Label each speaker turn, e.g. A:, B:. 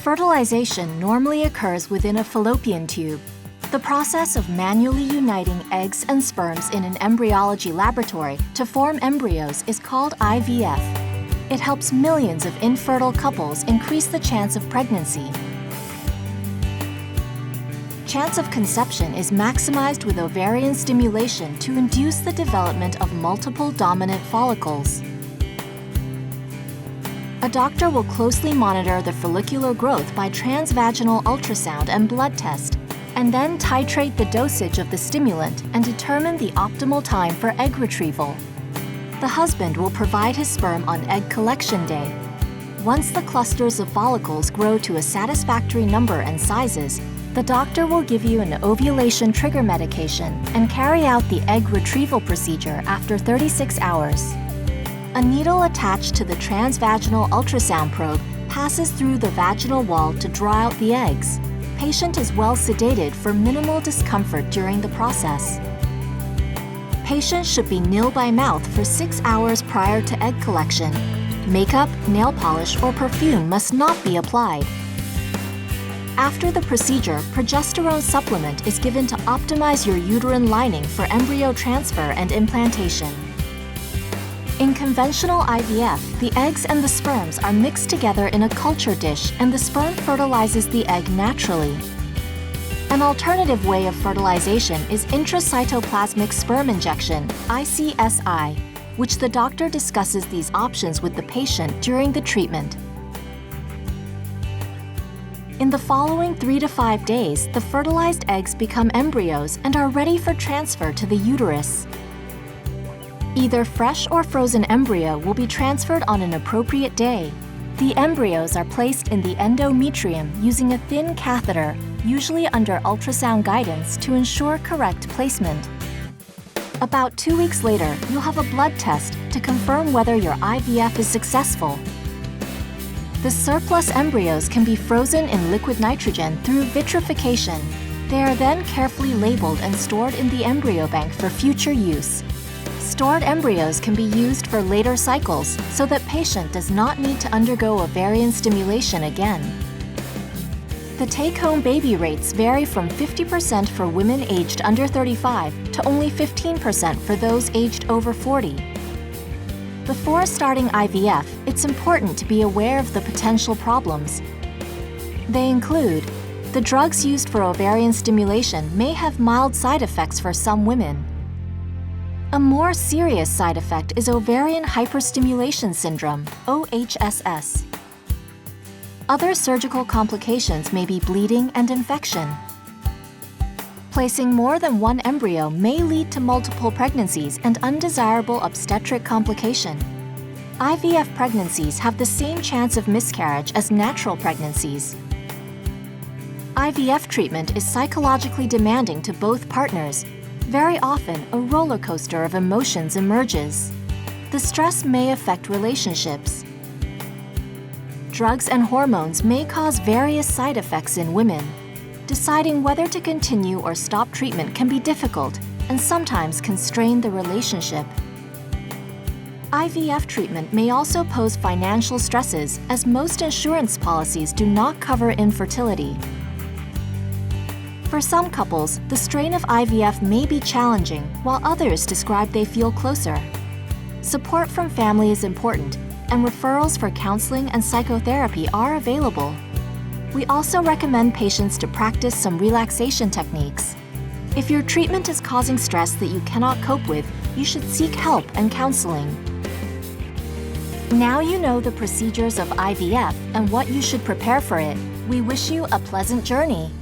A: Fertilization normally occurs within a fallopian tube. The process of manually uniting eggs and sperms in an embryology laboratory to form embryos is called IVF. It helps millions of infertile couples increase the chance of pregnancy. Chance of conception is maximized with ovarian stimulation to induce the development of multiple dominant follicles. A doctor will closely monitor the follicular growth by transvaginal ultrasound and blood test, and then titrate the dosage of the stimulant and determine the optimal time for egg retrieval. The husband will provide his sperm on egg collection day. Once the clusters of follicles grow to a satisfactory number and sizes, the doctor will give you an ovulation trigger medication and carry out the egg retrieval procedure after 36 hours. A needle attached to the transvaginal ultrasound probe passes through the vaginal wall to draw out the eggs. Patient is well sedated for minimal discomfort during the process. Patient should be nil by mouth for 6 hours prior to egg collection. Makeup, nail polish, or perfume must not be applied. After the procedure, progesterone supplement is given to optimize your uterine lining for embryo transfer and implantation. In conventional IVF, the eggs and the sperms are mixed together in a culture dish and the sperm fertilizes the egg naturally. An alternative way of fertilization is intracytoplasmic sperm injection, ICSI, which the doctor discusses these options with the patient during the treatment. In the following 3 to 5 days, the fertilized eggs become embryos and are ready for transfer to the uterus. Either fresh or frozen embryo will be transferred on an appropriate day. The embryos are placed in the endometrium using a thin catheter, usually under ultrasound guidance, to ensure correct placement. About 2 weeks later, you'll have a blood test to confirm whether your IVF is successful. The surplus embryos can be frozen in liquid nitrogen through vitrification. They are then carefully labeled and stored in the embryo bank for future use. Stored embryos can be used for later cycles so that patient does not need to undergo ovarian stimulation again. The take-home baby rates vary from 50% for women aged under 35 to only 15% for those aged over 40. Before starting IVF, it's important to be aware of the potential problems. They include, the drugs used for ovarian stimulation may have mild side effects for some women. A more serious side effect is ovarian hyperstimulation syndrome, OHSS. Other surgical complications may be bleeding and infection. Placing more than one embryo may lead to multiple pregnancies and undesirable obstetric complication. IVF pregnancies have the same chance of miscarriage as natural pregnancies. IVF treatment is psychologically demanding to both partners. Very often, a roller coaster of emotions emerges. The stress may affect relationships. Drugs and hormones may cause various side effects in women. Deciding whether to continue or stop treatment can be difficult and sometimes constrain the relationship. IVF treatment may also pose financial stresses as most insurance policies do not cover infertility. For some couples, the strain of IVF may be challenging, while others describe they feel closer. Support from family is important, and referrals for counseling and psychotherapy are available. We also recommend patients to practice some relaxation techniques. If your treatment is causing stress that you cannot cope with, you should seek help and counseling. Now you know the procedures of IVF and what you should prepare for it. We wish you a pleasant journey.